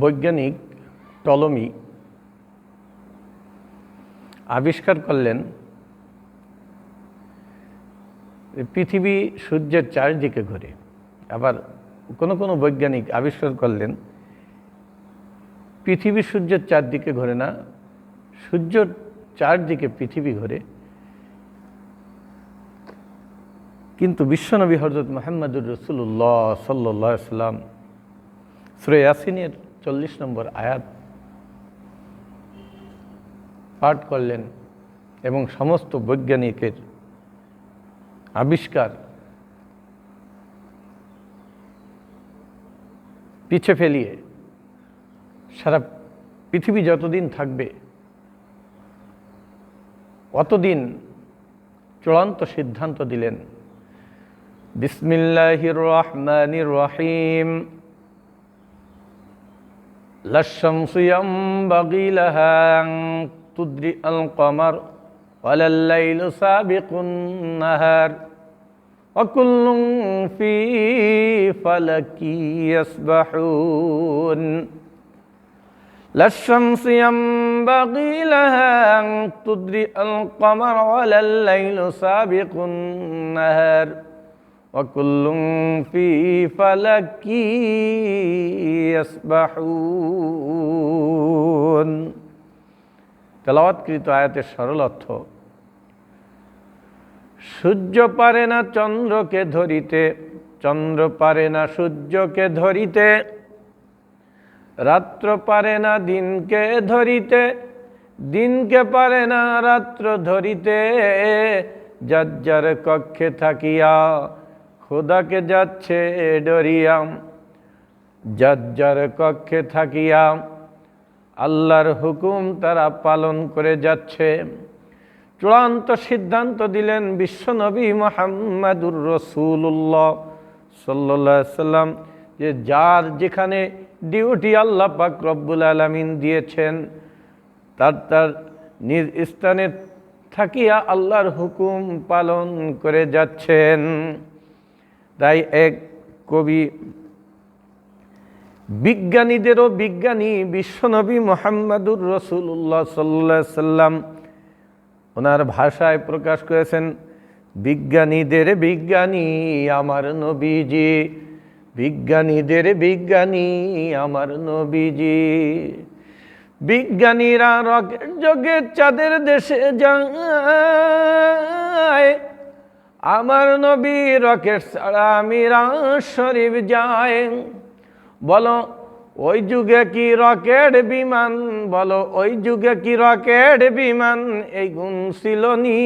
বৈজ্ঞানিক টলমি আবিষ্কার করলেন পৃথিবী সূর্যের চারদিকে ঘোরে। আবার কোনো বৈজ্ঞানিক আবিষ্কার করলেন পৃথিবী সূর্যের চারদিকে ঘোরে না, সূর্যের চারদিকে পৃথিবী ঘোরে। কিন্তু বিশ্বনবী হযরত মুহাম্মদুর রাসূলুল্লাহ সাল্লাল্লাহু আলাইহি ওয়াসাল্লাম সূরা ইয়াসিনের 40 নম্বর আয়াত পাঠ করলেন এবং সমস্ত বৈজ্ঞানিকের আবিষ্কার পিছে ফেলিয়ে সারা পৃথিবী যতদিন থাকবে অতদিন চূড়ান্ত সিদ্ধান্ত দিলেন। বিসমিল্লাহির রহমানির রহিম। লাশ-শামসু ইয়ানবাগি লাহা আন তুদরিকাল কমার ওয়ালাল লাইলু সাবিকুন নাহার ওয়া কুল্লুন ফি ফালাকি ইয়াসবাহুন। লাশ-শামসু ইয়ানবাগি লাহা আন তুদরিকাল কমার ওয়ালাল লাইলু সাবিকুন নাহার ওয়া কুল্লুন ফি ফালাকি ইয়াসবাহুন। তেলাওয়াতকৃত আয়াতের সরল অর্থ: সূর্য পারে না চন্দ্রকে ধরিতে, চন্দ্র পারে না সূর্যকে ধরিতে, রাত্র পারে না দিনকে ধরিতে, দিনকে পারে না রাত্র ধরিতে। যার যার কক্ষে থাকিয়া খোদাকে যাচ্ছে ডরিয়া, যার যার কক্ষে থাকিয়া আল্লাহর হুকুম তারা পালন করে যাচ্ছে। চূড়ান্ত সিদ্ধান্ত দিলেন বিশ্বনবী মুহাম্মদুর রাসূলুল্লাহ সাল্লাল্লাহু আলাইহি ওয়াসাল্লাম যে যার যেখানে ডিউটি আল্লাহ পাক রব্বুল আলামিন দিয়েছেন তার নিজ স্থানে থাকিয়া আল্লাহর হুকুম পালন করে যাচ্ছেন। তাই এক কবি বিজ্ঞানীদেরও বিজ্ঞানী বিশ্বনবী মুহাম্মদুর রাসূলুল্লাহ সাল্লাল্লাহু আলাইহি ওয়াসাল্লাম ওনার ভাষায় প্রকাশ করেছেন, বিজ্ঞানীদের বিজ্ঞানী আমার নবীজি, বিজ্ঞানীদের বিজ্ঞানী আমার নবীজি। বিজ্ঞানীরা রকেট যোগে চাঁদের দেশে যায়, আমার নবী রকেট ছাড়া মিরাজ শরীফ যায়। বলো ওই যুগে কি রকেট বিমান, বলো ওই যুগে কি রকেট বিমান এই গুণ ছিল নি?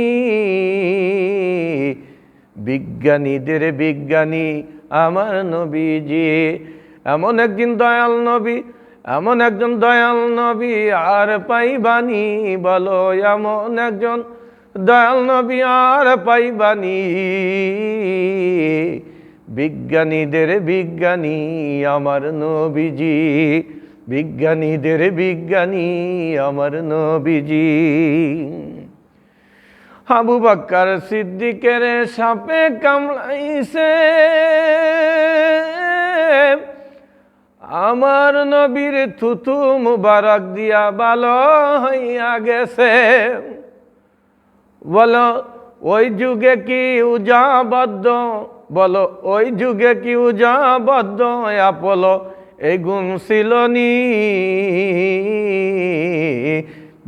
বিজ্ঞানীদের বিজ্ঞানী আমার নবীজি। এমন একদিন দয়াল নবী, এমন একজন দয়াল নবী আর পাইবানি, বলো এমন একজন দয়াল নবী আর পাইবানি। বিজ্ঞানীদের বিজ্ঞানী আমার নবীজি, বিজ্ঞানীদের বিজ্ঞানী আমার নবীজি। আবু বকর সিদ্দিকের সাপে কামড়াইছে, আমার নবীর থুতু মুবারক দিয়া ভালো হইয়া গেছে। বলো ওই যুগে কি উজাবদ্ধ, বলো ওই যুগে কি উজাবদ্ধ আপলো এই গুণ ছিল নি?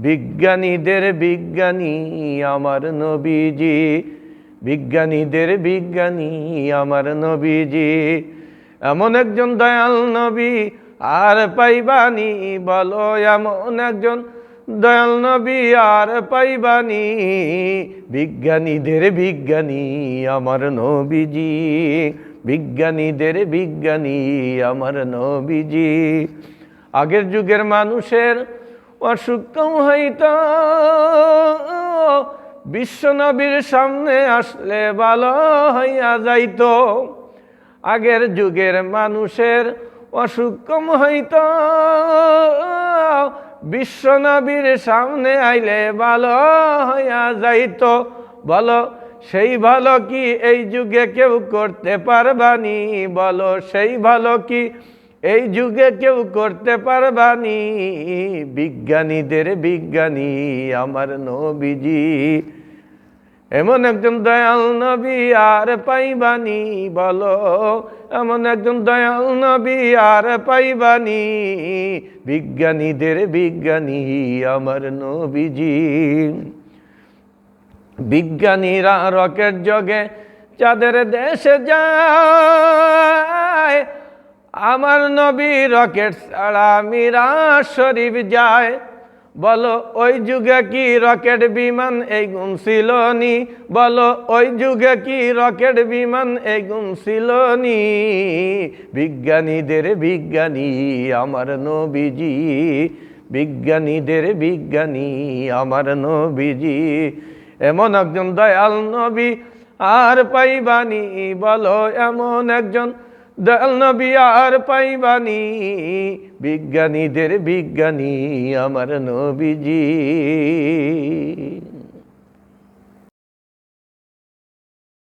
বিজ্ঞানীদের বিজ্ঞানী আমার নবীজি, বিজ্ঞানীদের বিজ্ঞানী আমার নবীজি। এমন একজন দয়াল নবী আর পাইবানি, বলো এমন একজন দয়াল নবী আর পাইবানি। বিজ্ঞানীদের বিজ্ঞানী আমার নবীজি, বিজ্ঞানীদের বিজ্ঞানী আমার নবীজি। আগের যুগের মানুষের অসুখ কম হইতো, বিশ্বনবীর সামনে আসলে ভালো হইয়া যাইতো। আগের যুগের মানুষের অসুখ কম হইতো, বিশ্বনবীর সামনে আইলে ভালো হইয়া যাইতো। বলো সেই ভালো কি এই যুগে কেউ করতে পারবানি, বলো সেই ভালো কি এই যুগে কেউ করতে পারবানি, বিজ্ঞানীদের বিজ্ঞানী আমার নবীজি। এমন একজন দয়াল নবী আর পাইবানি, বলো এমন একজন দয়াল নবী আর পাইবানি, বিজ্ঞানীদের বিজ্ঞানী আমার নবীজি। বিজ্ঞানীরা রকেট যোগে চাঁদের দেশে যায়, আমার নবী রকেট ছাড়া মিরাজ শরীফ যায়। বলো ওই যুগে কি রকেট বিমান এই গুণ ছিল নি, বলো ওই যুগে কি রকেট বিমান এই গুণ ছিল নি, বিজ্ঞানীদের বিজ্ঞানী আমার নবীজি, বিজ্ঞানীদের বিজ্ঞানী আমার নবীজি। এমন একজন দয়াল নবী আর পাইবানি, বলো এমন একজন দয়াল নবী আর পাইবানি, বিজ্ঞানীদের বিজ্ঞানী আমার নবীজি।